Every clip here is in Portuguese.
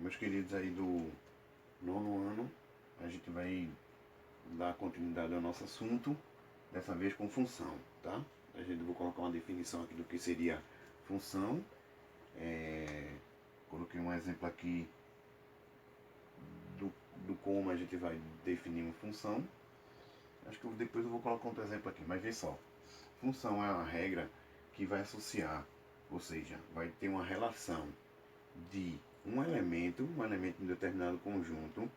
meus queridos aí do nono ano, a gente vai dar continuidade ao nosso assunto, dessa vez com função, tá? A gente vou colocar uma definição aqui do que seria função. Coloquei um exemplo aqui do como a gente vai definir uma função. Acho que depois eu vou colocar outro exemplo aqui, mas vê só. Função é uma regra que vai associar, ou seja, vai ter uma relação de um elemento em determinado conjunto,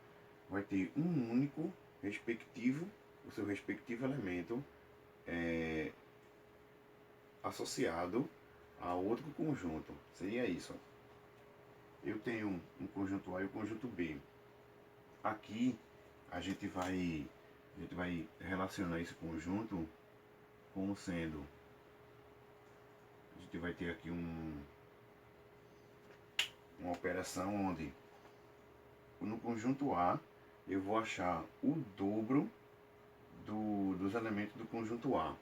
vai ter um único respectivo, o seu respectivo elemento associado a outro conjunto. Seria isso. Eu tenho um conjunto A e o conjunto B. Aqui a gente vai relacionar esse conjunto como sendo, a gente vai ter aqui uma operação onde no conjunto A eu vou achar o dobro dos elementos do conjunto A,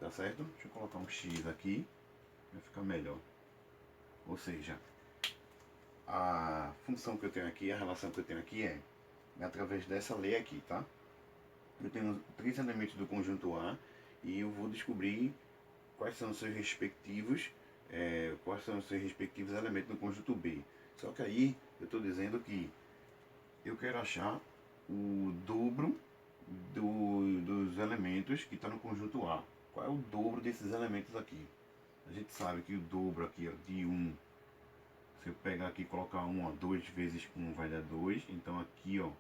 tá certo? Deixa eu colocar um X aqui, vai ficar melhor. Ou seja, a função que eu tenho aqui, a relação que eu tenho aqui é através dessa lei aqui, tá? Eu tenho 3 elementos do conjunto A e eu vou descobrir quais são os seus respectivos elementos do conjunto B. Só que aí eu estou dizendo que eu quero achar o dobro dos elementos que estão no conjunto A. Qual é o dobro desses elementos aqui? A gente sabe que o dobro aqui ó, de 1, se eu pegar aqui e colocar 1, ó, 2 vezes 1 vai dar 2. Então aqui ó,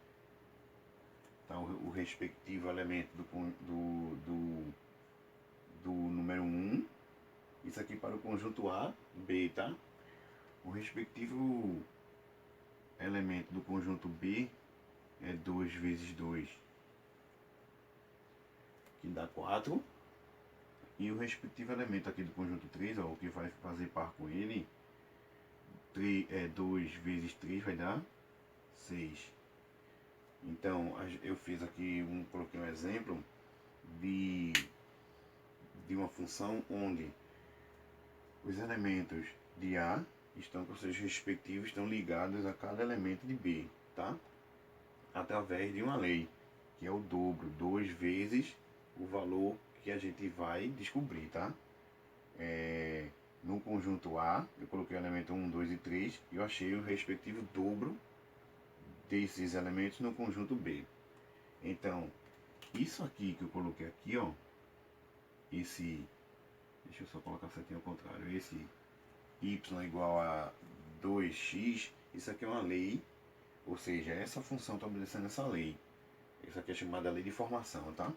tá o respectivo elemento do número 1. Isso aqui para o conjunto A, B, tá? O respectivo elemento do conjunto B é 2 vezes 2, que dá 4. E o respectivo elemento aqui do conjunto 3, ó, o que vai fazer par com ele, 2 vezes 3 vai dar 6. Então, eu fiz aqui, coloquei um exemplo de uma função onde os elementos de A estão com seus respectivos, estão ligados a cada elemento de B, tá? Através de uma lei, que é o dobro, 2 vezes o valor que a gente vai descobrir, tá? No conjunto A, eu coloquei o elemento 1, 2 e 3 e eu achei o respectivo dobro desses elementos no conjunto B. Então, isso aqui que eu coloquei aqui, ó, deixa eu só colocar certinho ao contrário, esse y igual a 2x, isso aqui é uma lei, ou seja, essa função está obedecendo essa lei. Isso aqui é chamada lei de formação, tá?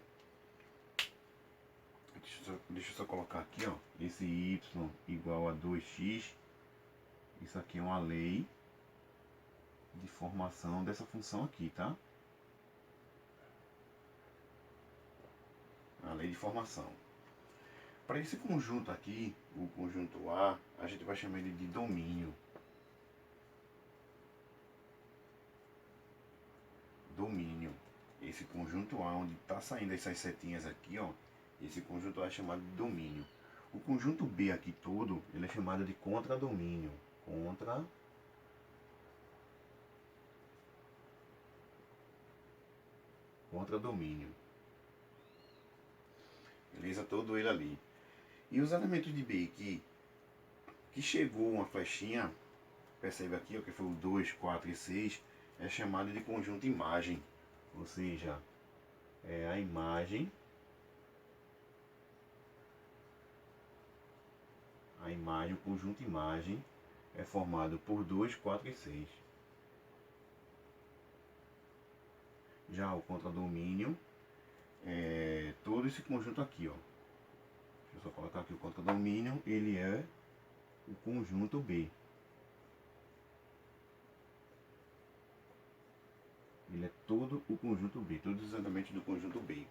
Deixa eu só colocar aqui, ó, esse y igual a 2x, isso aqui é uma lei de formação dessa função aqui, tá? A lei de formação. Para esse conjunto aqui, o conjunto A, a gente vai chamar ele de domínio. Domínio. Esse conjunto A, onde está saindo essas setinhas aqui, ó, esse conjunto A é chamado de domínio. O conjunto B aqui todo, ele é chamado de contradomínio. Contradomínio. Beleza? Todo ele ali. E os elementos de B que chegou uma flechinha, percebe aqui, ó, que foi o 2, 4 e 6, é chamado de conjunto imagem. Ou seja, é a imagem. O conjunto imagem é formado por 2, 4 e 6. Já o contradomínio é todo esse conjunto aqui, ó. Deixa eu só colocar aqui o contradomínio, ele é o conjunto B. Ele é todo o conjunto B, todos os elementos do conjunto B.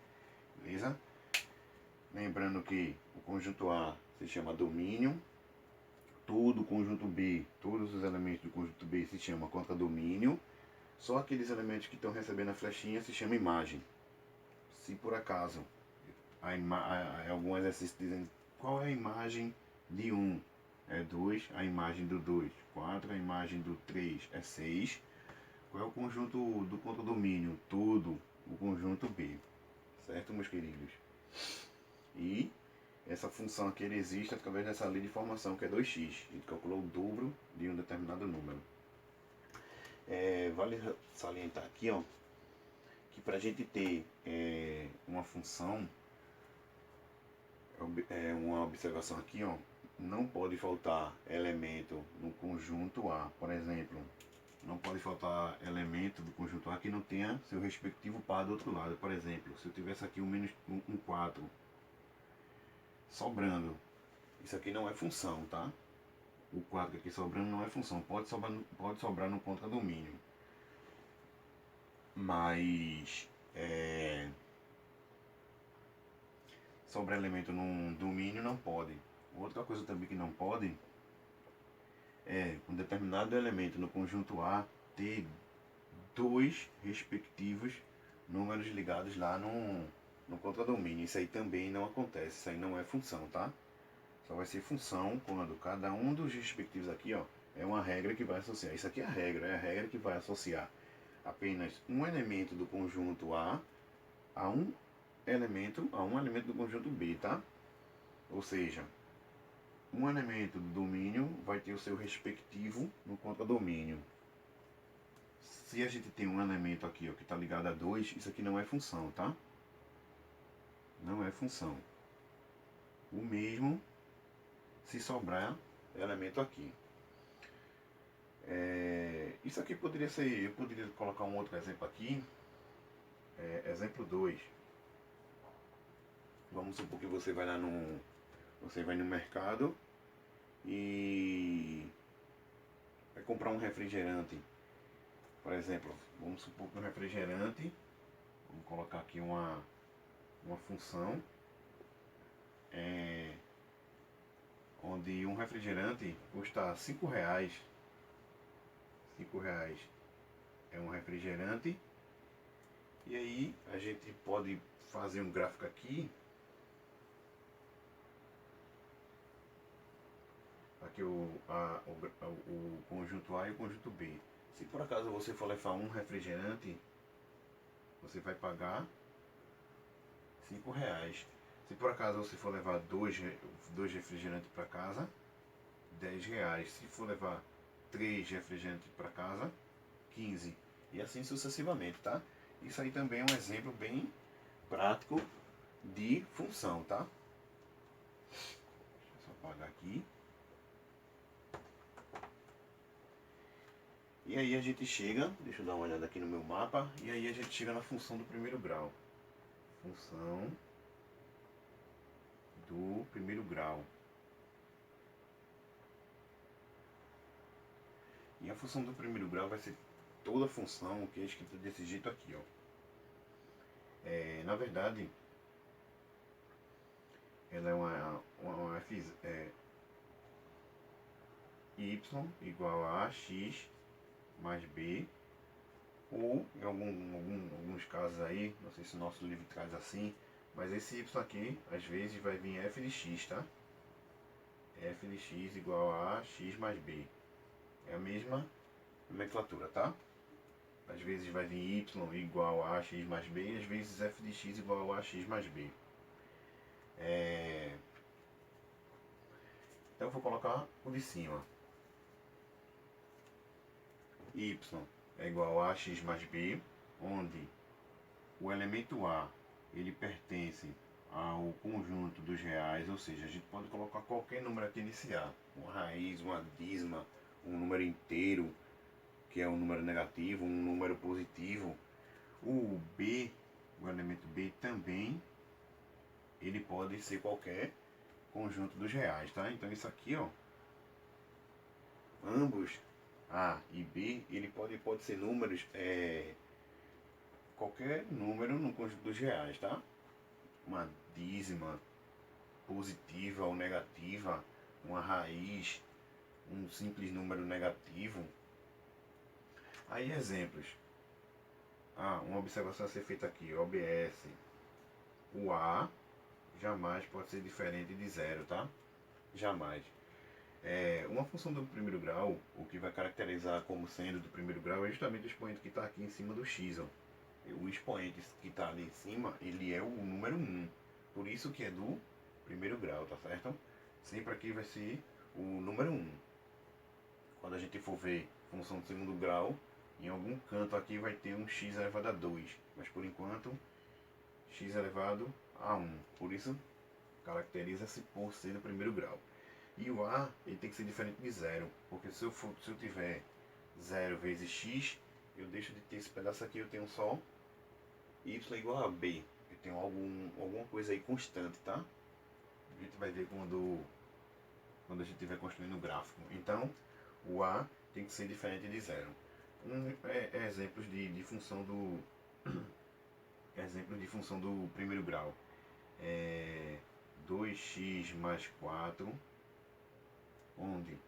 Beleza? Lembrando que o conjunto A se chama domínio, todo o conjunto B, todos os elementos do conjunto B se chama contradomínio, só aqueles elementos que estão recebendo a flechinha se chama imagem. Se por acaso algum exercício dizendo qual é a imagem de 1, é 2, a imagem do 2, 4, a imagem do 3 é 6. Qual é o conjunto do contradomínio? Todo o conjunto B, certo, meus queridos? E essa função aqui ele existe através dessa lei de formação que é 2x. A gente calculou o dobro de um determinado número. Vale salientar aqui, ó, que para a gente ter uma função, uma observação aqui, ó, não pode faltar elemento no conjunto A. Por exemplo, não pode faltar elemento do conjunto A que não tenha seu respectivo par do outro lado. Por exemplo, se eu tivesse aqui um 4 sobrando, isso aqui não é função, tá? O 4 aqui sobrando não é função, pode sobrar no contradomínio. Mas sobre elemento num domínio não pode. Outra coisa também que não pode é um determinado elemento no conjunto A ter dois respectivos números ligados lá no contradomínio. Isso aí também não acontece, isso aí não é função, tá? Só vai ser função quando cada um dos respectivos aqui, ó, é uma regra que vai associar. Isso aqui é a regra que vai associar apenas um elemento do conjunto a um elemento do conjunto B, tá? Ou seja, um elemento do domínio vai ter o seu respectivo no contradomínio. Se a gente tem um elemento aqui, ó, que está ligado a 2, isso aqui não é função, tá? Não é função. O mesmo se sobrar elemento aqui. Isso aqui poderia ser, eu poderia colocar um outro exemplo aqui. Exemplo 2. Vamos supor que você vai lá você vai no mercado e vai comprar um refrigerante. Por exemplo, vamos supor que um refrigerante, vamos colocar aqui uma função, onde um refrigerante custa 5 reais. 5 reais é um refrigerante. E aí a gente pode fazer um gráfico aqui. Aqui o conjunto A e o conjunto B. Se por acaso você for levar um refrigerante, você vai pagar 5 reais. Se por acaso você for levar dois refrigerantes para casa, 10 reais. Se for levar 3 refrigerantes para casa, 15. E assim sucessivamente, tá? Isso aí também é um exemplo bem prático de função, tá? Deixa eu só apagar aqui. E aí a gente chega, deixa eu dar uma olhada aqui no meu mapa, e aí a gente chega na função do primeiro grau. Função do primeiro grau. E a função do primeiro grau vai ser toda a função que é escrita desse jeito aqui, ó. Na verdade, ela é uma y igual a x mais b, ou em alguns casos aí, não sei se o nosso livro traz assim, mas esse y aqui, às vezes vai vir f de x, tá? F de x igual a x mais b. É a mesma nomenclatura, tá? Às vezes vai vir y igual a x mais b, e às vezes f de x igual a x mais b. Então eu vou colocar o de cima. Y é igual a x mais b, onde o elemento A ele pertence ao conjunto dos reais, ou seja, a gente pode colocar qualquer número aqui nesse A, uma raiz, uma dízima, um número inteiro, que é um número negativo, um número positivo. O B, o elemento B também, ele pode ser qualquer conjunto dos reais, tá? Então isso aqui, ó, ambos A e B, ele pode ser números, qualquer número no conjunto dos reais, tá? Uma dízima positiva ou negativa, uma raiz, um simples número negativo. Aí exemplos. Uma observação a ser feita aqui, OBS. O A jamais pode ser diferente de zero, tá? Jamais. Uma função do primeiro grau, o que vai caracterizar como sendo do primeiro grau é justamente o expoente que está aqui em cima do x. Ó. O expoente que está ali em cima, ele é o número 1. Por isso que é do primeiro grau, tá certo? Sempre aqui vai ser o número 1. Quando a gente for ver função de segundo grau, em algum canto aqui vai ter um x elevado a 2. Mas por enquanto, x elevado a 1. Por isso, caracteriza-se por ser do primeiro grau. E o a ele tem que ser diferente de zero, porque se eu tiver 0 vezes x, eu deixo de ter esse pedaço aqui, eu tenho só y igual a b. Eu tenho alguma coisa aí constante, tá? A gente vai ver quando a gente estiver construindo o gráfico. Então, o a tem que ser diferente de zero. Exemplos de função do exemplo de função do primeiro grau. 2x mais 4, onde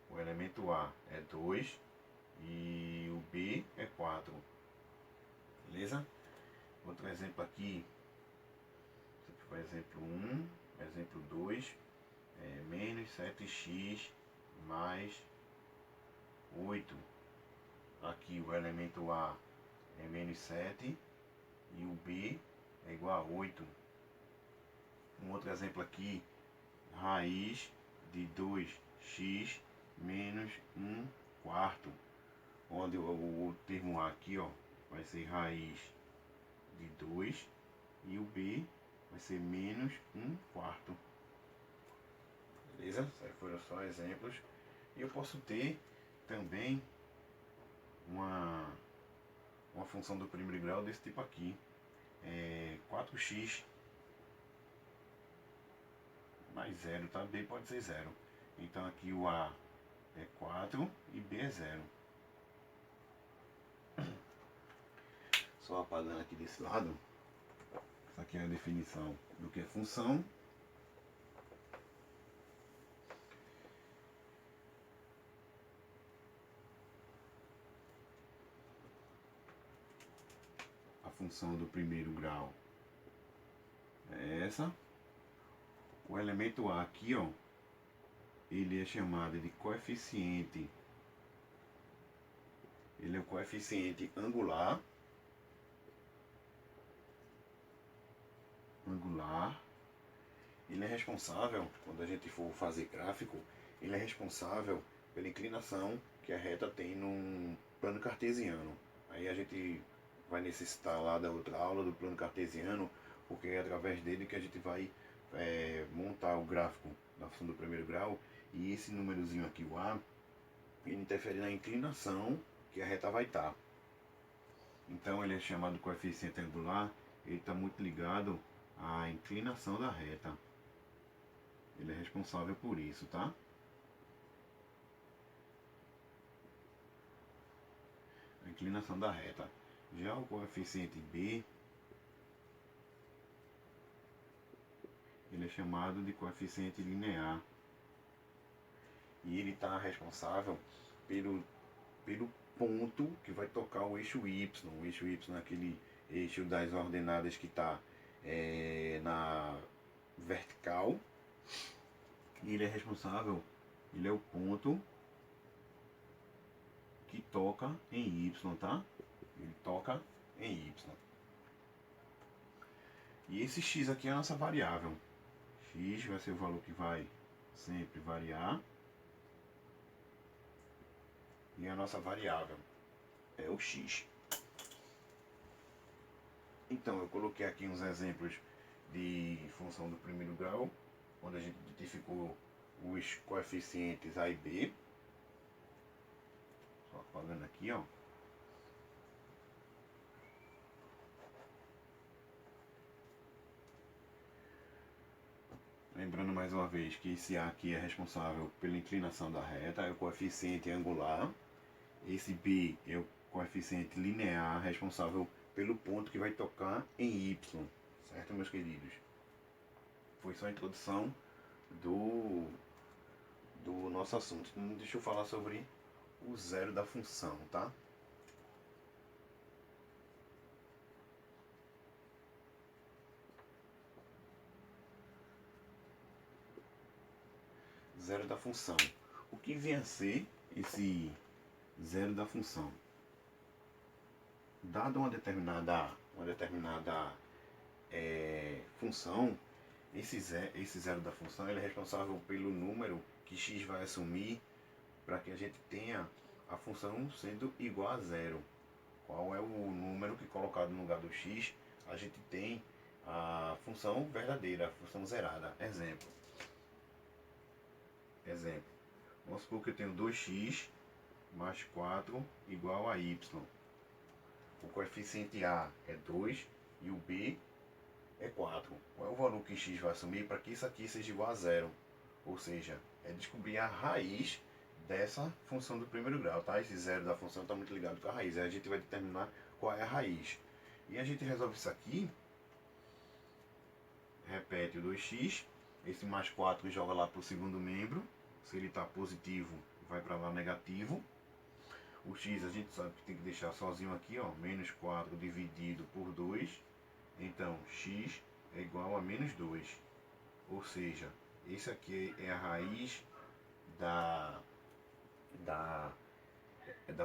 o elemento A é 2 e o B é 4. Beleza? Outro exemplo aqui, esse foi exemplo 1, exemplo 2, menos 7x mais 8. Aqui o elemento A é menos 7 e o B é igual a 8. Um outro exemplo aqui, raiz de 2x menos 1 quarto, onde o termo A aqui ó, vai ser raiz de 2 e o B vai ser menos 1 quarto. Beleza? Esses foram só exemplos. E eu posso ter também uma função do primeiro grau desse tipo aqui. 4x mais 0, tá? B pode ser 0. Então aqui o A é 4 e B é 0. Só apagando aqui desse lado. Essa aqui é a definição do que é função. A função do primeiro grau é essa. O elemento A aqui, ó, ele é chamado de coeficiente. Ele é o coeficiente angular. Ele é responsável, quando a gente for fazer gráfico, ele é responsável pela inclinação que a reta tem num plano cartesiano. Aí a gente vai necessitar lá da outra aula do plano cartesiano, porque é através dele que a gente vai montar o gráfico da função do primeiro grau. E esse númerozinho aqui, o A, ele interfere na inclinação que a reta vai estar. Então ele é chamado de coeficiente angular, ele está muito ligado à inclinação da reta. Ele é responsável por isso, tá? A inclinação da reta. Já o coeficiente B, ele é chamado de coeficiente linear. E ele está responsável pelo ponto que vai tocar o eixo Y. O eixo Y é aquele eixo das ordenadas que está na vertical. E ele é responsável, ele é o ponto que toca em Y, tá? Ele toca em Y. E esse x aqui é a nossa variável. X vai ser o valor que vai sempre variar. E a nossa variável é o x. Então eu coloquei aqui uns exemplos de função do primeiro grau, onde a gente identificou os coeficientes A e B. Só apagando aqui, ó. Lembrando mais uma vez que esse A aqui é responsável pela inclinação da reta, é o coeficiente angular. Esse B é o coeficiente linear, responsável pelo ponto que vai tocar em Y. Certo, meus queridos? Foi só a introdução do nosso assunto. Então, deixa eu falar sobre o zero da função, tá? zero da função. O que vem a ser esse zero da função? Dada uma determinada função, esse zero da função ele é responsável pelo número que x vai assumir para que a gente tenha a função sendo igual a zero. Qual é o número que colocado no lugar do x a gente tem a função verdadeira, a função zerada. Exemplo. Vamos supor que eu tenho 2x mais 4 igual a y. O coeficiente A é 2 e o B é 4. Qual é o valor que x vai assumir para que isso aqui seja igual a zero? Ou seja, é descobrir a raiz dessa função do primeiro grau, tá? Esse zero da função está muito ligado com a raiz. Aí a gente vai determinar qual é a raiz. E a gente resolve isso aqui. Repete o 2x. Esse mais 4 joga lá para o segundo membro. Se ele está positivo, vai para lá negativo. O x a gente sabe que tem que deixar sozinho aqui, ó. Menos 4 dividido por 2. Então, x é igual a menos 2. Ou seja, esse aqui é a raiz da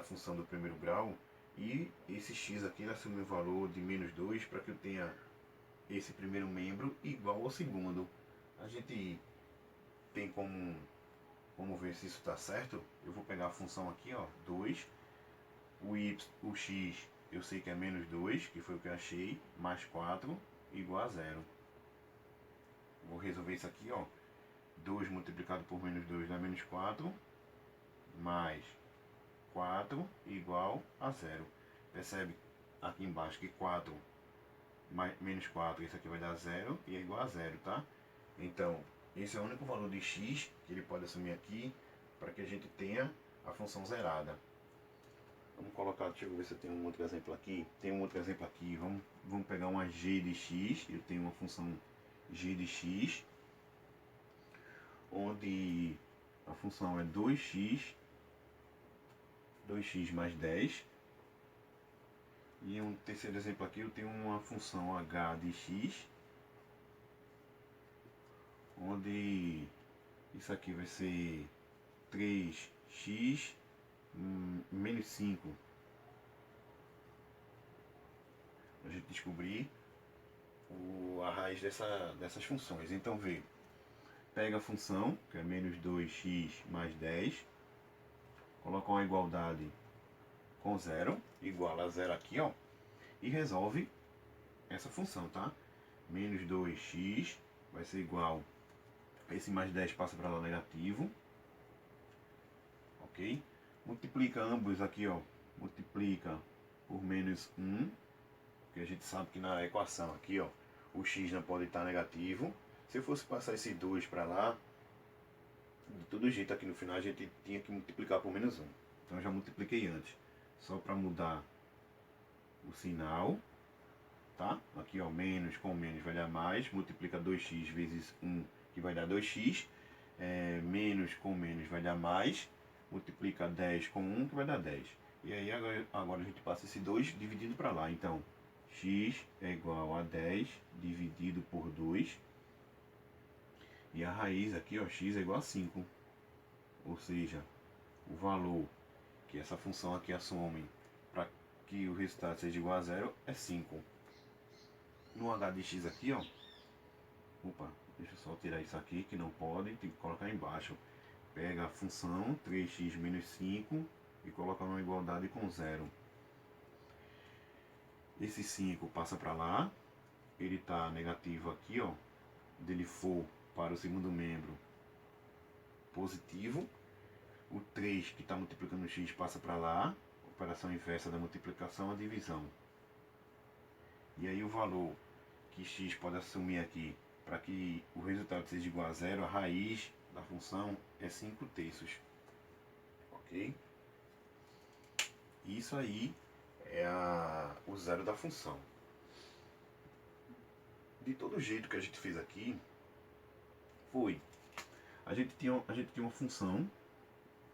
função do primeiro grau. E esse x aqui assume o valor de menos 2 para que eu tenha esse primeiro membro igual ao segundo. A gente tem como ver se isso está certo. Eu vou pegar a função aqui, ó, 2. O x eu sei que é menos 2, que foi o que eu achei, mais 4 igual a 0. Vou resolver isso aqui, ó. 2 multiplicado por menos 2 dá menos 4, mais 4 igual a 0. Percebe aqui embaixo que 4 mais, menos 4, isso aqui vai dar 0 e é igual a 0, tá? Então, esse é o único valor de x que ele pode assumir aqui para que a gente tenha a função zerada. Vamos colocar, deixa eu ver se eu tenho um outro exemplo aqui. Tem um outro exemplo aqui, vamos pegar uma g de x. Eu tenho uma função g de x, onde a função é 2x mais 10. E um terceiro exemplo aqui, eu tenho uma função h de x, onde isso aqui vai ser 3x menos 5. A gente descobrir a raiz dessas funções. Então vê, pega a função, que é menos 2x mais 10, coloca uma igualdade com 0, igual a 0 aqui, ó, e resolve essa função, tá? Menos 2x vai ser igual, esse mais 10 passa para lá negativo, ok? Multiplica ambos aqui, ó, multiplica por menos 1, porque a gente sabe que na equação aqui, ó, o x não pode estar negativo. Se eu fosse passar esse 2 para lá, de todo jeito aqui no final a gente tinha que multiplicar por menos 1. Então eu já multipliquei antes, só para mudar o sinal, tá? Aqui, ó, menos com menos vai dar mais, multiplica 2x vezes 1, que vai dar 2x, menos com menos vai dar mais, multiplica 10 com 1, que vai dar 10. E aí agora a gente passa esse 2 dividindo para lá, então x é igual a 10 dividido por 2, e a raiz aqui, ó, x é igual a 5, ou seja, o valor que essa função aqui assume para que o resultado seja igual a 0 é 5. No h de x aqui, ó, opa, deixa eu só tirar isso aqui que não pode, tem que colocar embaixo. Pega a função 3x menos 5 e coloca numa igualdade com 0. Esse 5 passa para lá, ele está negativo aqui, ó, dele for para o segundo membro positivo. O 3 que está multiplicando o x passa para lá, operação inversa da multiplicação, a divisão. E aí o valor que x pode assumir aqui para que o resultado seja igual a 0, a raiz da função é 5 terços. Ok? Isso aí é o zero da função. De todo jeito que a gente fez aqui, foi, a gente tinha uma função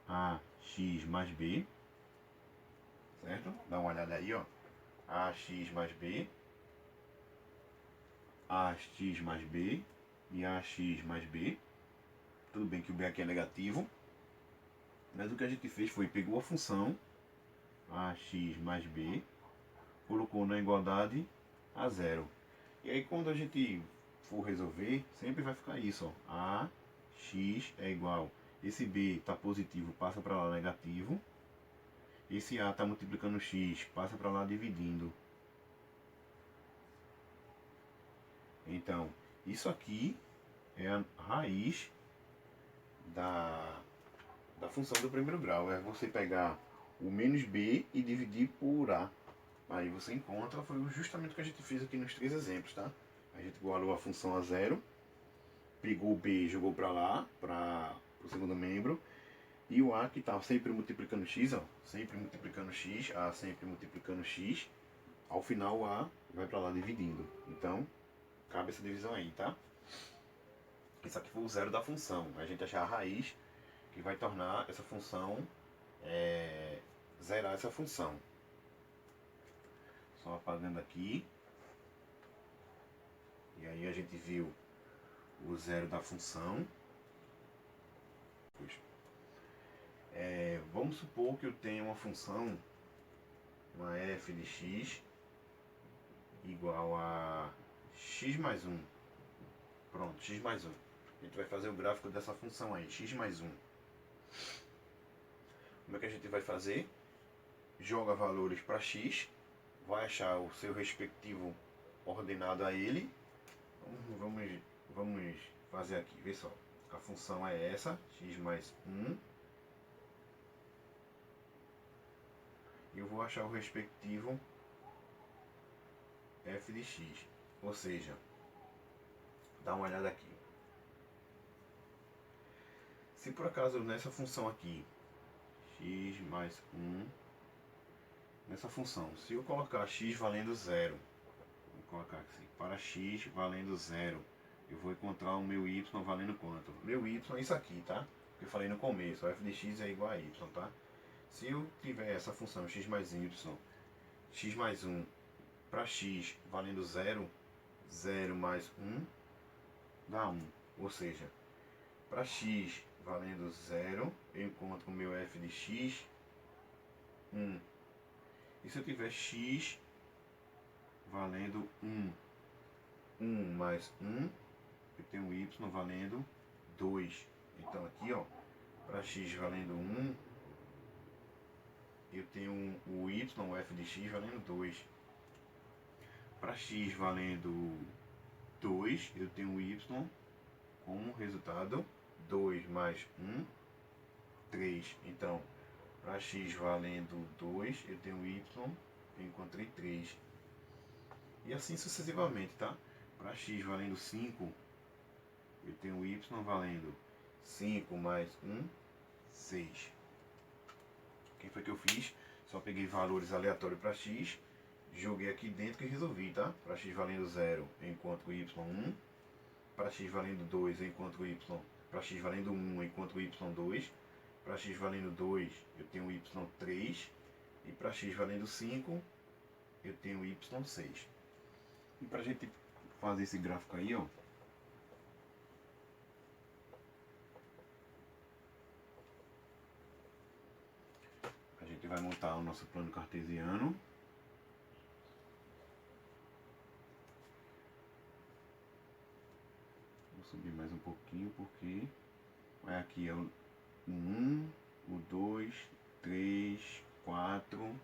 ax mais b, certo? Dá uma olhada aí, ó, ax mais b, ax mais b e ax mais b. Tudo bem que o b aqui é negativo, mas o que a gente fez foi, pegou a função ax mais b, colocou na igualdade a zero. E aí quando a gente for resolver, sempre vai ficar isso, ó. Ax é igual, esse b está positivo, passa para lá negativo. Esse a está multiplicando x, passa para lá dividindo. Então, isso aqui é a raiz da função do primeiro grau. É você pegar o menos b e dividir por a. Aí você encontra, foi justamente o que a gente fez aqui nos 3 exemplos, tá? A gente igualou a função a zero, pegou o b e jogou para lá, para o segundo membro. E o a que está sempre multiplicando x, ó, sempre multiplicando x, a sempre multiplicando x. Ao final o a vai para lá dividindo. Então, cabe essa divisão aí, tá? Isso aqui foi o zero da função. A gente achar a raiz que vai tornar essa função zerar essa função. Só apagando aqui. E aí a gente viu o zero da função. Vamos supor que eu tenha uma função, uma f de x, igual a x mais 1. Pronto, x mais 1. A gente vai fazer o gráfico dessa função aí, x mais 1. Como é que a gente vai fazer? Joga valores para x, vai achar o seu respectivo ordenado a ele. Vamos fazer aqui, vê só. A função é essa, x mais 1. E eu vou achar o respectivo f de x. Ou seja, dá uma olhada aqui. Se por acaso nessa função aqui, x mais 1, nessa função, se eu colocar x valendo 0, vou colocar assim, para x valendo 0, eu vou encontrar o meu y valendo quanto? Meu y é isso aqui, tá? Que eu falei no começo, f de x é igual a y, tá? Se eu tiver essa função x mais y, x mais 1, para x valendo 0, 0 mais 1 dá 1. Ou seja, para x valendo 0, eu encontro o meu f de x 1. E se eu tiver x valendo 1, 1 mais 1, eu tenho y valendo 2. Então aqui, ó, para x valendo 1, eu tenho o y, o f de x valendo 2. Para x valendo 2, eu tenho o y como resultado 2 mais 1, 3. Então, para x valendo 2, eu tenho y, eu encontrei 3. E assim sucessivamente, tá? Para x valendo 5, eu tenho y valendo 5 mais 1, 6. O que foi que eu fiz? Só peguei valores aleatórios para x, joguei aqui dentro e resolvi, tá? Para x valendo 0, eu encontro y 1. Para x valendo 2, eu encontro y. Para x valendo 1, eu encontro y 2. Para x valendo 2, eu tenho y 3. E para x valendo 5, eu tenho y 6. E para a gente fazer esse gráfico aí, ó, a gente vai montar o nosso plano cartesiano. Vou subir mais um pouquinho porque aqui é o 1, o 2, 3, 4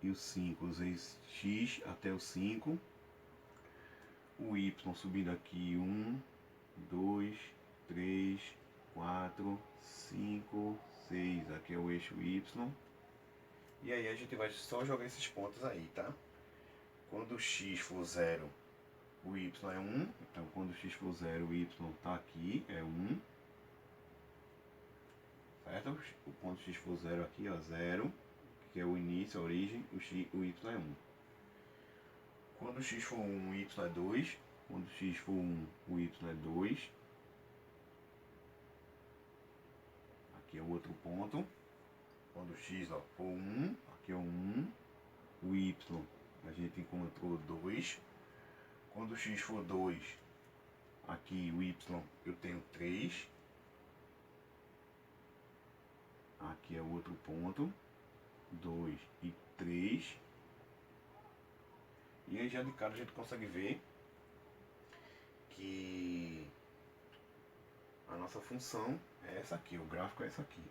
e o 5. Usei x até o 5. O y subindo aqui 1, 2, 3, 4, 5, 6. Aqui é o eixo y. E aí a gente vai só jogar esses pontos aí, tá? Quando o x for 0, o y é 1. Então quando o x for 0, o y está aqui, é 1. Certo? O ponto x for 0 aqui, ó, 0. Que é o início, a origem, o y é 1. Quando o x for 1, o y é 2. Quando o x for 1, o y é 2. Aqui é o outro ponto. Quando o x, ó, for 1, aqui é o 1. O y, a gente encontrou 2. Quando o x for 2, aqui o Y eu tenho 3. Aqui é o outro ponto, 2 e 3. E aí já de cara a gente consegue ver que a nossa função é essa aqui, o gráfico é essa aqui.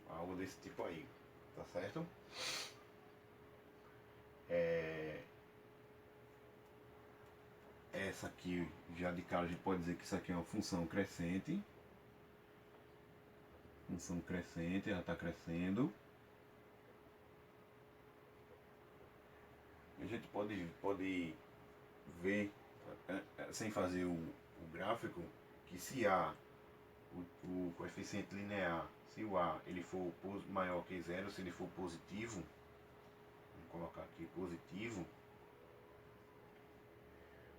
Algo desse tipo aí, tá certo? Essa aqui, já de cara a gente pode dizer que isso aqui é uma função crescente. Função crescente, ela está crescendo. A gente pode ver, sem fazer o gráfico, que se A, o coeficiente linear, se o A ele for maior que zero, se ele for positivo, vamos colocar aqui positivo,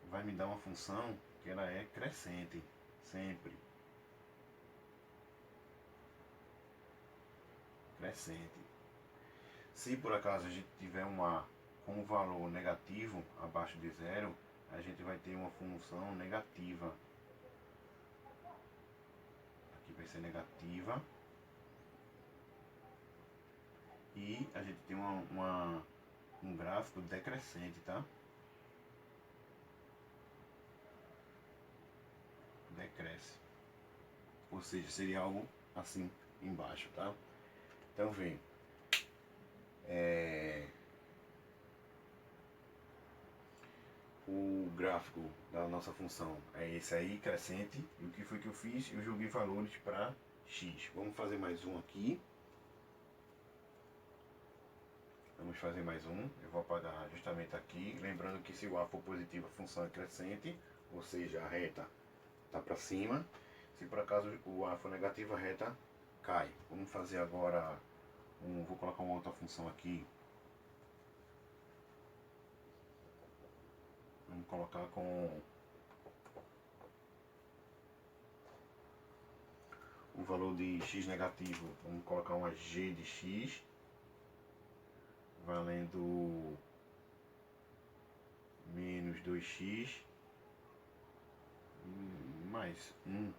vai me dar uma função que ela é crescente, sempre. Crescente. Se por acaso a gente tiver um A com um valor negativo, abaixo de zero, a gente vai ter uma função negativa. Aqui vai ser negativa. E a gente tem um gráfico decrescente, tá? Decresce. Ou seja, seria algo assim embaixo, tá? Então vem. O gráfico da nossa função é esse aí, crescente. E o que foi que eu fiz? Eu joguei valores para x. Vamos fazer mais um aqui. Vamos fazer mais um. Eu vou apagar justamente aqui. Lembrando que se o A for positivo, a função é crescente. Ou seja, a reta está para cima. Se por acaso o A for negativo, a reta cai. Vamos fazer agora vou colocar uma outra função aqui. Vamos colocar com o valor de x negativo. Vamos colocar uma g de x valendo menos 2x mais 1.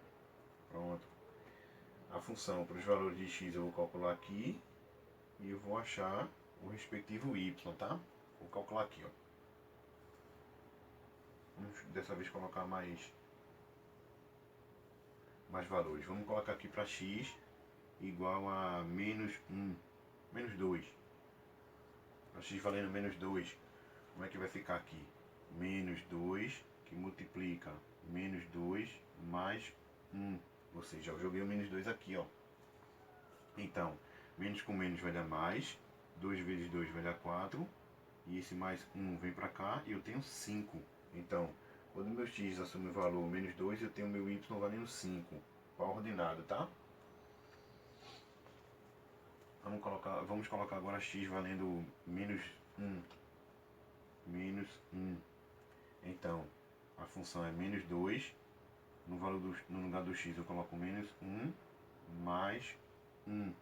Pronto. A função para os valores de x eu vou calcular aqui e eu vou achar o respectivo y, tá? Vou calcular aqui, ó. Vamos dessa vez colocar mais valores. Vamos colocar aqui para x igual a menos 1, menos 2. Para x valendo menos 2, como é que vai ficar aqui? Menos 2 que multiplica menos 2 mais 1. Ou seja, eu joguei o menos 2 aqui, ó. Então, menos com menos vai dar mais. 2 vezes 2 vai dar 4. E esse mais 1 vem para cá e eu tenho 5. Então, quando meu x assume o valor menos 2, eu tenho meu y valendo 5. Qual ordenado, tá? Vamos colocar agora x valendo menos 1. Menos 1. Então, a função é menos 2. No lugar do x eu coloco menos 1 mais 1.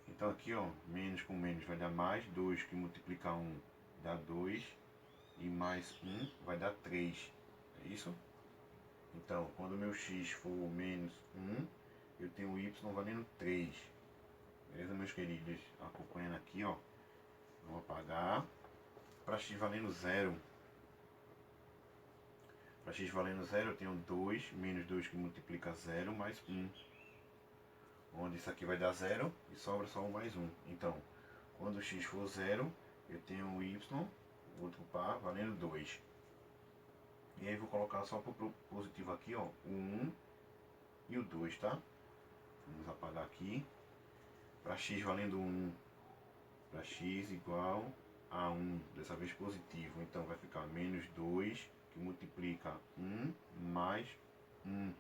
Então aqui, ó, menos com menos vai dar mais. 2 que multiplica 1 dá 2. E mais 1 vai dar 3. É isso? Então, quando o meu x for menos 1, eu tenho o y valendo 3. Beleza, meus queridos? Acompanhando aqui, ó. Vamos apagar. Para x valendo 0. Para x valendo 0, eu tenho 2, menos 2 que multiplica 0, mais 1. Onde isso aqui vai dar 0 e sobra só o mais 1. Então, quando x for 0, eu tenho o y, o outro par, valendo 2. E aí vou colocar só para o positivo aqui, ó, o 1 e o 2, tá? Vamos apagar aqui. Para x valendo 1, para x igual a 1, dessa vez positivo. Então vai ficar menos 2, que multiplica 1 mais 1.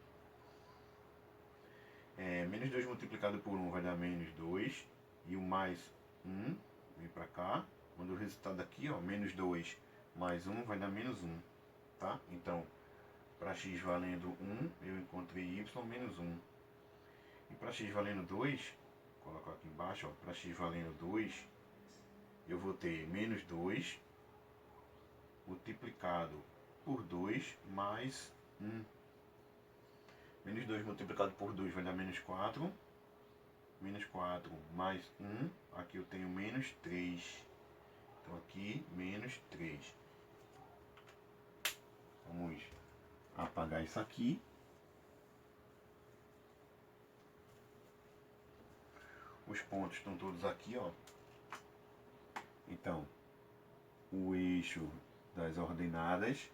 Menos 2 multiplicado por 1 vai dar menos 2. E o mais 1 vem para cá. Quando o resultado aqui, ó, menos 2 mais 1 vai dar menos 1. Tá? Então, para x valendo 1, eu encontrei y menos 1. E para x valendo 2, vou colocar aqui embaixo, para x valendo 2, eu vou ter menos 2 multiplicado por 2 mais 1. Menos 2 multiplicado por 2 vai dar menos 4. Menos 4 mais 1. Aqui eu tenho menos 3. Então aqui, menos 3. Vamos apagar isso aqui. Os pontos estão todos aqui, ó. Então, o eixo das ordenadas,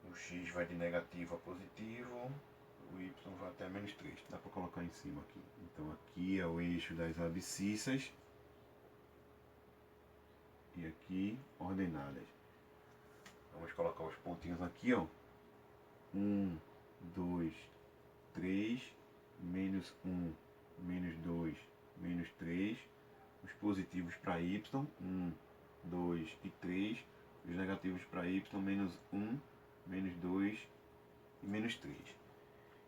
o x vai de negativo a positivo, o y vai até menos 3. Dá para colocar em cima aqui. Então aqui é o eixo das abscissas e aqui ordenadas. Vamos colocar os pontinhos aqui, ó. 1, 2, 3, menos 1, menos 2, menos 3. Os positivos para y, 1, 2 e 3. Os negativos para y, menos 1, menos 2 e menos 3.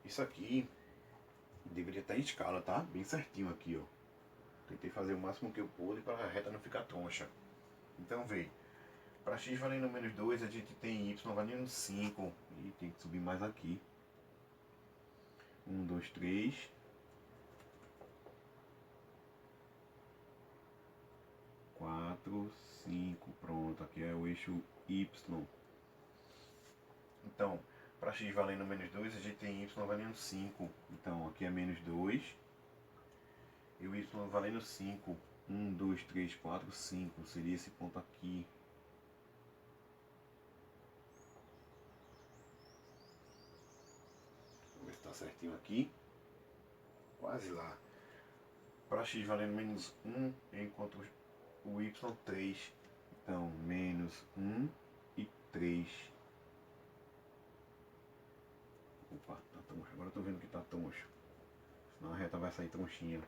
Isso aqui deveria estar em escala, tá? Bem certinho aqui, ó. Tentei fazer o máximo que eu pude para a reta não ficar troncha. Então veio. Para x valendo menos 2, a gente tem y valendo 5. E tem que subir mais aqui. 1, 2, 3. 4, 5. Pronto, aqui é o eixo y. Então, para x valendo menos 2, a gente tem y valendo 5. Então, aqui é menos 2. E o y valendo 5. 1, 2, 3, 4, 5. Seria esse ponto aqui. Vamos ver se está certinho aqui. Quase lá. Para x valendo menos 1, eu encontro o y 3. Então, menos 1 e 3. Opa, tá troncho. Agora eu tô vendo que tá troncho. Senão a reta vai sair tronchinha.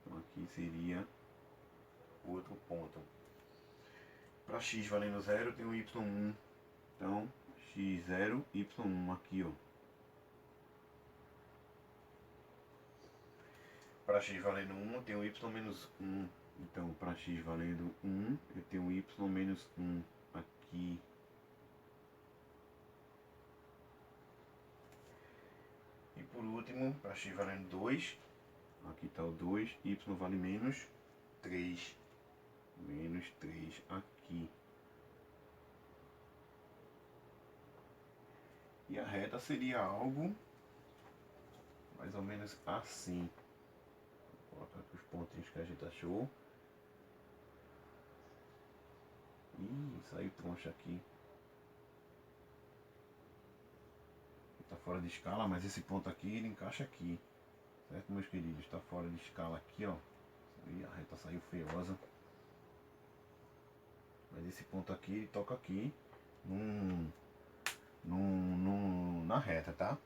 Então aqui seria outro ponto. Para x valendo 0, tem um y1. Então, x0, y1 aqui, ó. Para x valendo 1, eu tenho y menos 1. Então, para x valendo 1, eu tenho y menos 1 aqui. E por último, para x valendo 2, aqui está o 2, y vale menos 3. Menos 3 aqui. E a reta seria algo mais ou menos assim. Vou colocar aqui os pontinhos que a gente achou. Ih, saiu troncha aqui. Está fora de escala, mas esse ponto aqui ele encaixa aqui. Certo, meus queridos? Está fora de escala aqui, ó. E a reta saiu feiosa. Mas esse ponto aqui ele toca aqui na reta, tá?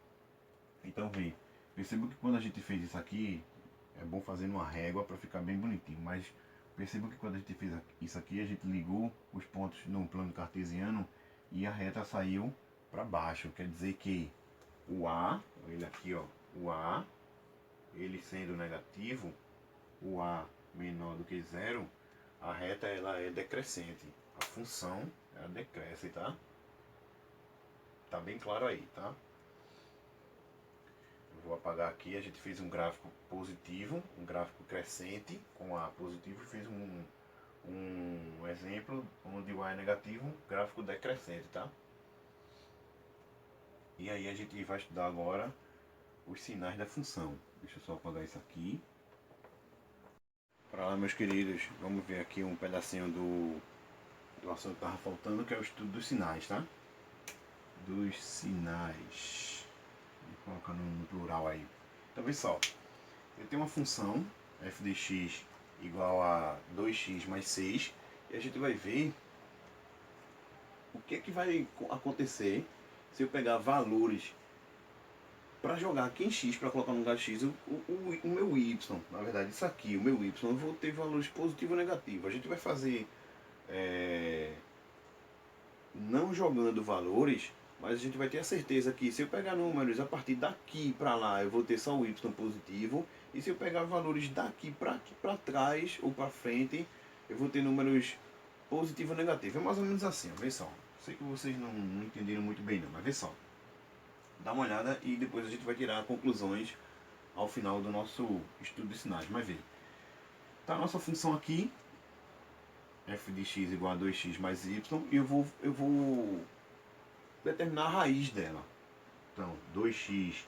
Então vê, perceba que quando a gente fez isso aqui, é bom fazer numa régua para ficar bem bonitinho, mas perceba que quando a gente fez isso aqui, a gente ligou os pontos no plano cartesiano e a reta saiu para baixo. Quer dizer que o A, ele aqui, ó, o A, ele sendo negativo, o A menor do que zero, a reta ela é decrescente, a função ela decresce, tá? Tá bem claro aí, tá? Eu vou apagar aqui, a gente fez um gráfico positivo, um gráfico crescente com A positivo e fez um exemplo onde o A é negativo, um gráfico decrescente, tá? E aí a gente vai estudar agora os sinais da função. Deixa eu só apagar isso aqui. Para lá, meus queridos, vamos ver aqui um pedacinho do assunto que estava faltando, que é o estudo dos sinais, tá? Dos sinais. Vou colocar no plural aí. Então, vê só. Eu tenho uma função, f de x igual a 2x mais 6, e a gente vai ver o que é que vai acontecer se eu pegar valores para jogar aqui em x, para colocar no lugar de x, o meu y, na verdade isso aqui, o meu y, eu vou ter valores positivo ou negativo. A gente vai fazer não jogando valores, mas a gente vai ter a certeza que se eu pegar números a partir daqui para lá, eu vou ter só o y positivo, E se eu pegar valores daqui para trás ou para frente, eu vou ter números positivo ou negativo. É mais ou menos assim, ó, vê só. Sei que vocês não entenderam muito bem não, mas vê só. Dá uma olhada e depois a gente vai tirar conclusões ao final do nosso estudo de sinais. Mas vê, tá a nossa função aqui, f de x igual a 2x mais y, e eu vou determinar a raiz dela. Então, 2x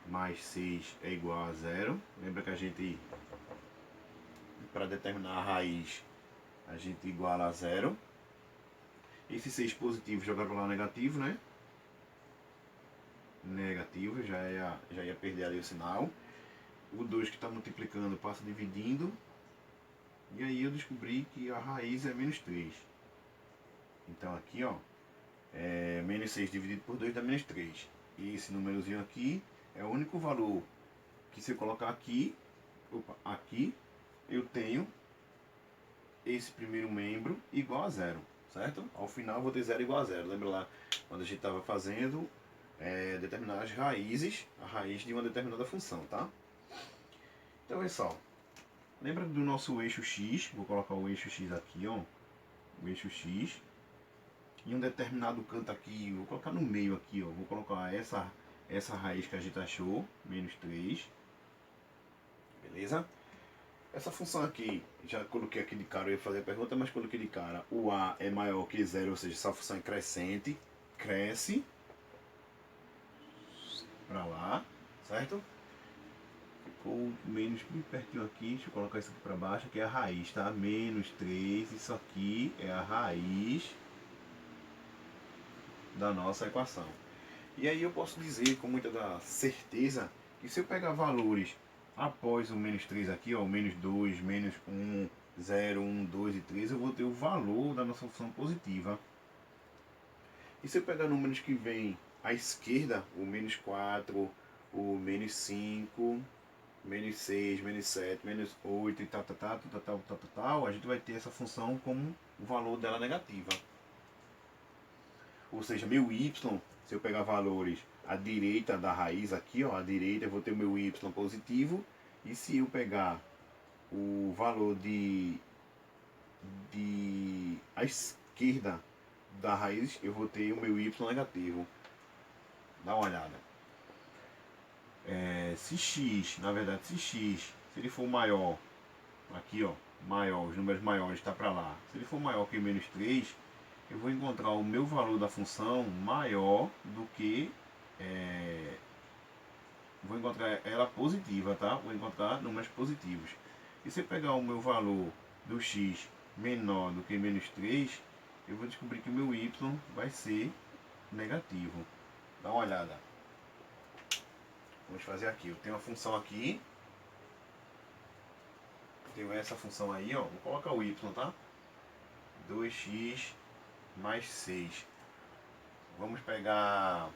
mais 6 é igual a 0. Lembra que a gente, para determinar a raiz, a gente iguala a 0. Esse 6 positivo jogar para lá negativo, né? Negativo, já ia perder ali o sinal. O 2 que está multiplicando passa dividindo. E aí eu descobri que a raiz é menos 3. Então aqui, ó, menos 6 dividido por 2 dá menos 3. E esse númerozinho aqui é o único valor que, se eu colocar aqui, aqui, eu tenho esse primeiro membro igual a 0, certo? Ao final eu vou ter 0 igual a 0. Lembra lá quando a gente estava fazendo determinar as raízes, a raiz de uma determinada função, tá? Então é só. Lembra do nosso eixo x? Vou colocar o eixo x aqui, ó. O eixo x. Em um determinado canto aqui, vou colocar no meio aqui, ó. Vou colocar essa raiz que a gente achou, menos 3. Beleza? Essa função aqui, já coloquei aqui de cara, eu ia fazer a pergunta, mas coloquei de cara. O a é maior que 0, ou seja, essa função é crescente. Cresce para lá, certo? Ficou menos bem pertinho aqui, deixa eu colocar isso aqui para baixo, que é a raiz, tá? Menos 3, isso aqui é a raiz da nossa equação. E aí eu posso dizer com muita certeza que se eu pegar valores após o menos 3 aqui, ó, menos 2, menos 1, 0, 1, 2 e 3, eu vou ter o valor da nossa função positiva. E se eu pegar números que vêm à esquerda, o menos 4, o menos 5, menos 6, menos 7, menos 8 e tal, a gente vai ter essa função como o valor dela negativa. Ou seja, meu y, se eu pegar valores à direita da raiz aqui, ó, à direita eu vou ter o meu y positivo. E se eu pegar o valor à esquerda da raiz, eu vou ter o meu y negativo. Dá uma olhada. Se x, na verdade, se ele for maior, aqui ó, maior, os números maiores está para lá. Se ele for maior que menos 3, eu vou encontrar o meu valor da função maior do que... vou encontrar ela positiva, tá? Vou encontrar números positivos. E se eu pegar o meu valor do x menor do que menos 3, eu vou descobrir que o meu y vai ser negativo. Dá uma olhada. Vamos fazer aqui. Eu tenho uma função aqui. Tenho essa função aí, ó. Vou colocar o y, tá? 2x mais 6. Vamos pegar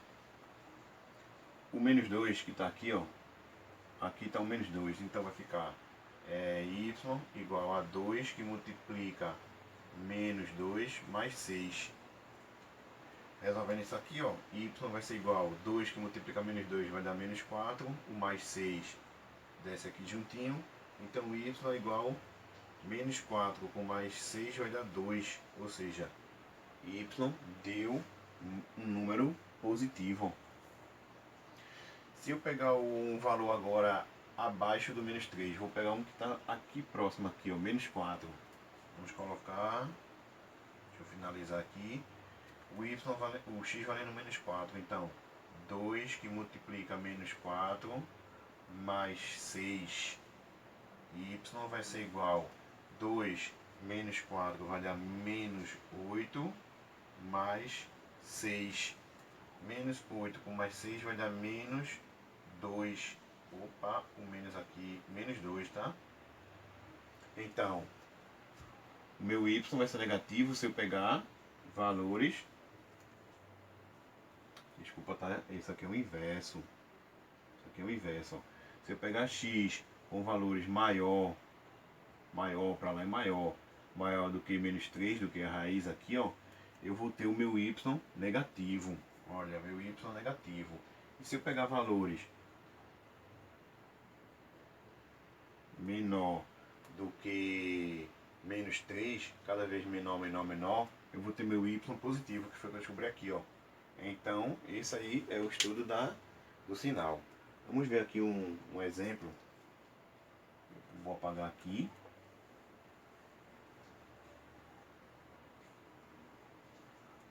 o menos 2 que está aqui, ó. Aqui está o menos 2, então vai ficar y igual a 2 que multiplica menos 2 mais 6. Resolvendo isso aqui, ó, y vai ser igual a 2 que multiplica menos 2 vai dar menos 4, o mais 6 desce aqui juntinho, então y é igual a menos 4 com mais 6 vai dar 2, ou seja, y deu um número positivo. Se eu pegar um valor agora abaixo do menos 3, vou pegar um que está aqui próximo, aqui, ó, menos 4. Vamos colocar, deixa eu finalizar aqui, o x valendo menos 4, então 2 que multiplica menos 4 mais 6, y vai ser igual a 2 menos 4 vai dar menos 8 mais 6. Menos 8 com mais 6 vai dar menos 2. Opa, o menos aqui, menos 2, tá? Então, o meu y vai ser negativo se eu pegar valores. Desculpa, tá? Isso aqui é o inverso. Isso aqui é o inverso, ó. Se eu pegar x com valores maior para lá é maior do que menos 3, do que a raiz aqui, ó, eu vou ter o meu y negativo. Olha, meu y negativo. E se eu pegar valores menor do que menos 3, cada vez menor, eu vou ter meu y positivo, que foi o que eu descobri aqui, ó. Então, esse aí é o estudo do sinal. Vamos ver aqui um exemplo. Vou apagar aqui.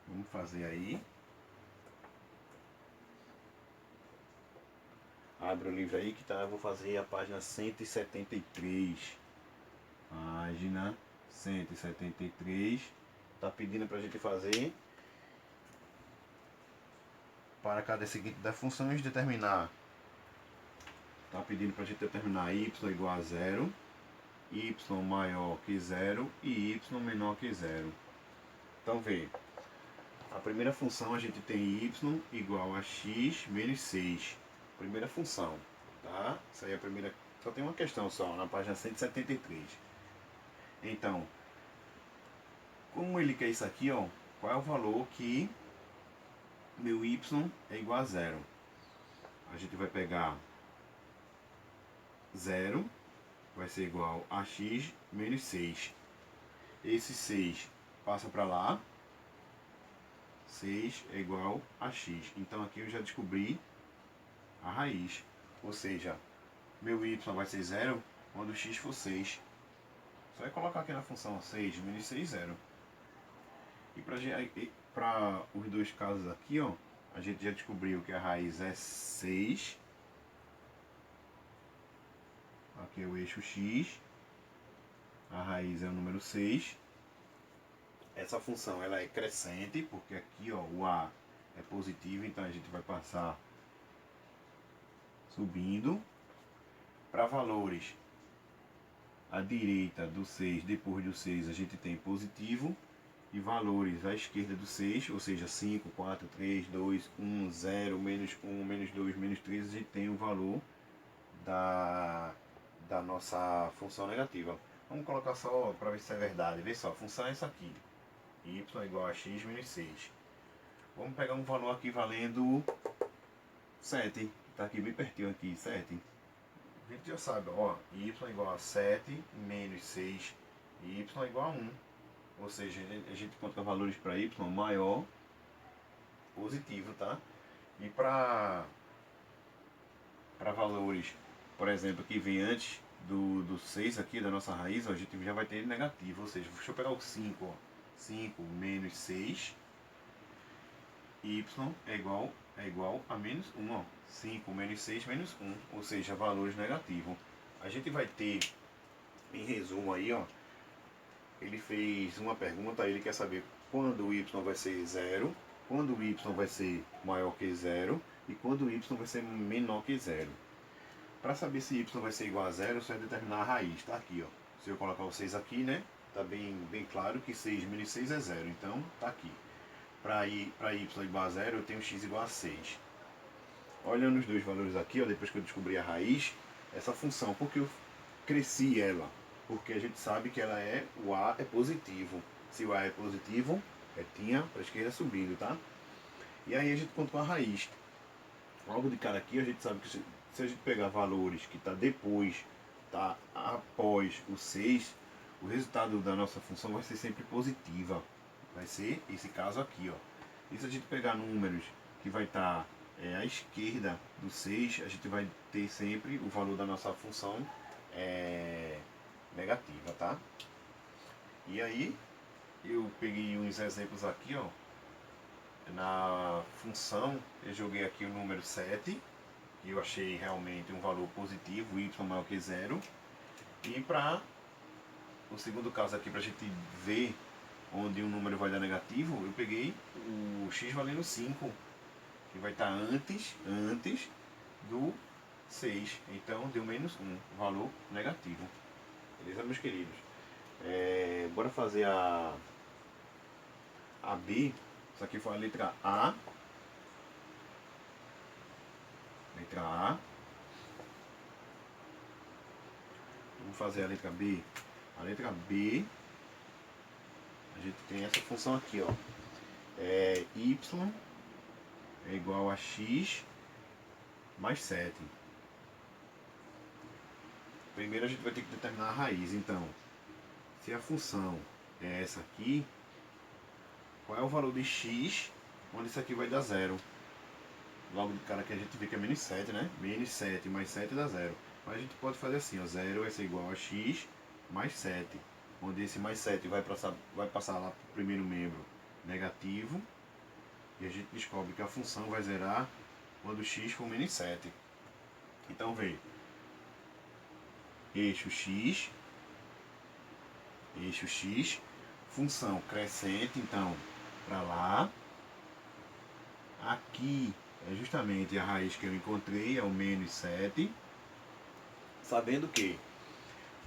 Vamos fazer aí. Abre o livro aí que tá, eu vou fazer a página 173. Página 173. Tá pedindo pra gente fazer para cada seguinte das funções determinar. Tá pedindo pra gente determinar y igual a 0, y maior que 0 e y menor que 0. Então vê, a primeira função a gente tem y igual a x menos 6. Primeira função, tá? Isso aí é a primeira, só tem uma questão só, na página 173. Então, como ele quer isso aqui, ó, qual é o valor que meu y é igual a 0? A gente vai pegar 0, vai ser igual a x menos 6. Esse 6 passa para lá, 6 é igual a x. Então aqui eu já descobri a raiz. Ou seja, meu y vai ser 0 quando x for 6. Só é colocar aqui na função 6 menos 6, 0. E para os dois casos aqui, ó, a gente já descobriu que a raiz é 6. Aqui é o eixo x. A raiz é o número 6. Essa função ela é crescente, porque aqui, ó, o a é positivo, então a gente vai passar subindo. Para valores à direita do 6, depois do 6 a gente tem positivo. E valores à esquerda do 6, ou seja, 5, 4, 3, 2, 1, 0, menos 1, menos 2, menos 3, a gente tem o valor da nossa função negativa. Vamos colocar só para ver se é verdade. Vê só, a função é essa aqui. Y igual a x menos 6. Vamos pegar um valor aqui valendo 7. Está aqui bem pertinho aqui, 7. A gente já sabe, ó, y igual a 7 menos 6. E y igual a 1. Ou seja, a gente conta valores para y maior, positivo, tá? E para valores, por exemplo, que vem antes do 6 aqui, da nossa raiz, ó, a gente já vai ter negativo. Ou seja, deixa eu pegar o 5, ó. 5 menos 6, y é igual a menos 1, ó. 5 menos 6 menos 1, ou seja, valores negativos. A gente vai ter, em resumo aí, ó, ele fez uma pergunta, ele quer saber quando o y vai ser 0, quando o y vai ser maior que 0 e quando o y vai ser menor que 0. Para saber se y vai ser igual a 0, só é determinar a raiz, tá aqui, ó. Se eu colocar o 6 aqui, né, tá bem claro que 6 menos 6 é 0, então tá aqui. Para y igual a 0, eu tenho x igual a 6. Olhando os dois valores aqui, ó, depois que eu descobri a raiz, essa função, porque eu cresci ela? Porque a gente sabe que ela o a é positivo. Se o a é positivo, retinha para a esquerda subindo, tá? E aí a gente conta com a raiz. Logo de cara aqui, a gente sabe que se a gente pegar valores que está depois, tá após o 6, o resultado da nossa função vai ser sempre positiva. Vai ser esse caso aqui, ó. E se a gente pegar números que vai estar à esquerda do 6, a gente vai ter sempre o valor da nossa função negativa, tá? E aí, eu peguei uns exemplos aqui, ó. Na função, eu joguei aqui o número 7, que eu achei realmente um valor positivo, y maior que 0. E para o segundo caso aqui, para a gente ver onde um número vai dar negativo, eu peguei o x valendo 5, que vai estar antes do 6. Então deu menos 1, valor negativo. Beleza, meus queridos? Bora fazer a B. Isso aqui foi a letra A. Letra A. Vamos fazer a letra B. A letra B, a gente tem essa função aqui, ó. Y é igual a x mais 7. primeiro a gente vai ter que determinar a raiz. Então, se a função é essa aqui, qual é o valor de x, onde isso aqui vai dar zero? Logo de cara que a gente vê que é menos 7, né? Menos 7 mais 7 dá zero. Mas a gente pode fazer assim, ó, zero vai ser igual a x mais 7. Onde esse mais 7 vai passar lá para o primeiro membro negativo. E a gente descobre que a função vai zerar quando x for menos 7. Então veio eixo x, função crescente, então para lá. Aqui é justamente a raiz que eu encontrei, é o menos 7. Sabendo que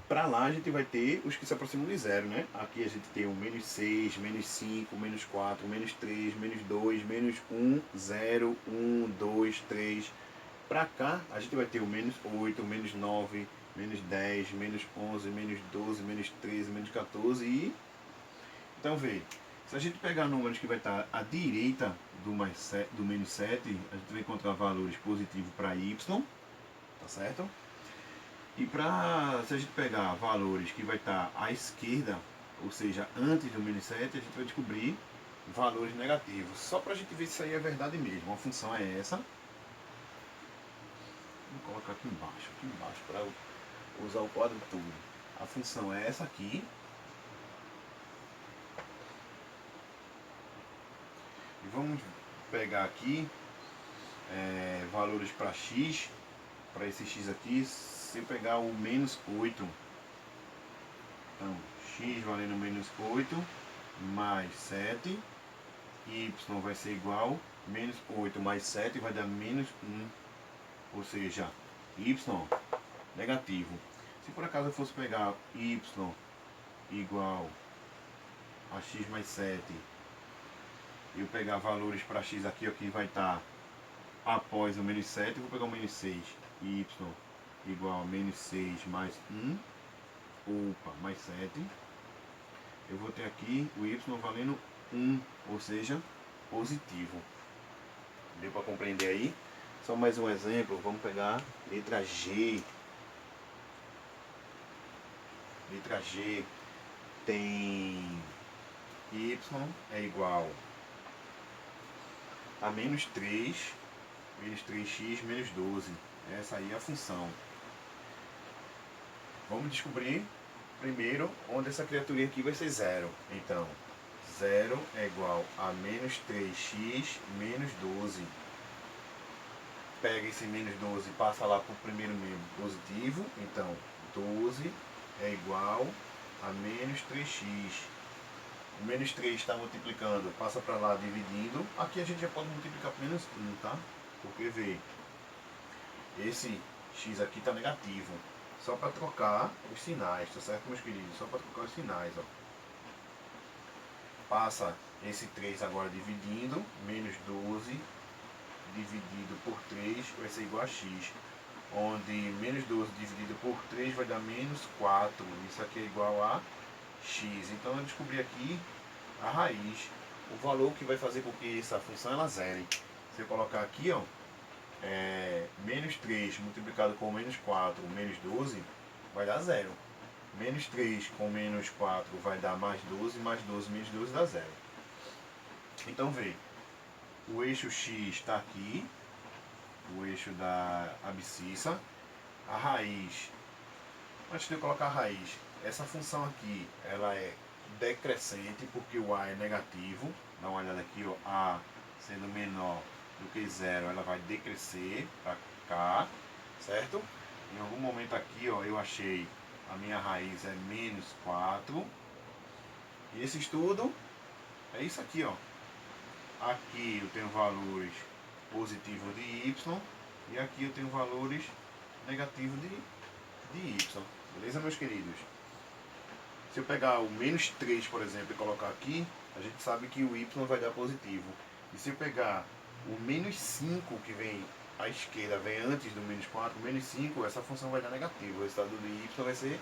para lá a gente vai ter os que se aproximam de zero, né? Aqui a gente tem o menos 6, menos 5, menos 4, menos 3, menos 2, menos 1, 0, 1, 2, 3. Para cá a gente vai ter o menos 8, menos 9, menos 10, menos 11, menos 12, menos 13, menos 14 e... Então vê, se a gente pegar números que vai estar à direita do menos 7, a gente vai encontrar valores positivos para y, tá certo? E se a gente pegar valores que vai estar à esquerda, ou seja, antes do menos 7, a gente vai descobrir valores negativos. Só para a gente ver se isso aí é verdade mesmo. A função é essa. Vou colocar aqui embaixo, para usar o quadro todo. A função é essa aqui. E vamos pegar aqui valores para x, para esse x aqui. Se eu pegar o menos 8, então x valendo menos 8 mais 7, y vai ser igual menos 8 mais 7 vai dar menos 1, ou seja, y negativo. Se por acaso eu fosse pegar y igual a x mais 7, e eu pegar valores para x aqui, que vai estar após o menos 7, eu vou pegar o menos 6, y igual a menos 6 mais 1, mais 7, eu vou ter aqui o y valendo 1, ou seja, positivo. Deu para compreender aí? Só mais um exemplo, vamos pegar letra G. Letra G tem y é igual a menos 3x menos 12. Essa aí é a função. Vamos descobrir primeiro onde essa criatura aqui vai ser zero. Então, 0 é igual a menos 3x menos 12. Pega esse menos 12 e passa lá para o primeiro membro positivo. Então, 12 é igual a menos 3x. O menos 3 está multiplicando, passa para lá dividindo. Aqui a gente já pode multiplicar por menos 1, tá? Porque vê, esse x aqui está negativo. Só para trocar os sinais, tá certo, meus queridos? Só para trocar os sinais, ó. Passa esse 3 agora dividindo, menos 12 dividido por 3 vai ser igual a x. Onde menos 12 dividido por 3 vai dar menos 4. Isso aqui é igual a x. Então eu descobri aqui a raiz, o valor que vai fazer com que essa função ela zere. Se eu colocar aqui, ó, menos 3 multiplicado com menos 4, menos 12, vai dar zero. Menos 3 com menos 4 vai dar mais 12 menos 12 dá zero. Então vê, o eixo x está aqui, o eixo da abscissa, a raiz, antes de eu colocar a raiz, essa função aqui, ela é decrescente porque o a é negativo. Dá uma olhada aqui, ó, a sendo menor do que zero, ela vai decrescer para cá, certo? Em algum momento aqui, ó, eu achei a minha raiz é menos 4. E esse estudo é isso aqui, ó. Aqui eu tenho valores positivos de y e aqui eu tenho valores negativos de y. Beleza, meus queridos? Se eu pegar o menos 3, por exemplo, e colocar aqui, a gente sabe que o y vai dar positivo. E se eu pegar o menos 5 que vem à esquerda, vem antes do menos 4, menos 5, essa função vai dar negativo. O resultado do y vai ser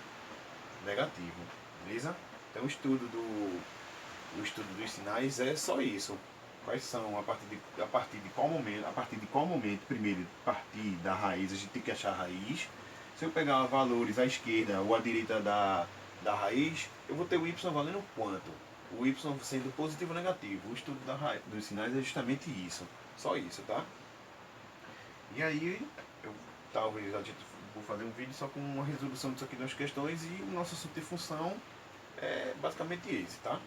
negativo. Beleza? Então o estudo dos sinais é só isso. Quais são, a partir de qual momento, primeiro, a partir da raiz, a gente tem que achar a raiz. Se eu pegar valores à esquerda ou à direita da raiz, eu vou ter o y valendo quanto? O y sendo positivo ou negativo. O estudo dos sinais é justamente isso. Só isso, tá? E aí, eu talvez a gente vou fazer um vídeo só com uma resolução disso aqui das questões e o nosso assunto de função é basicamente esse, tá?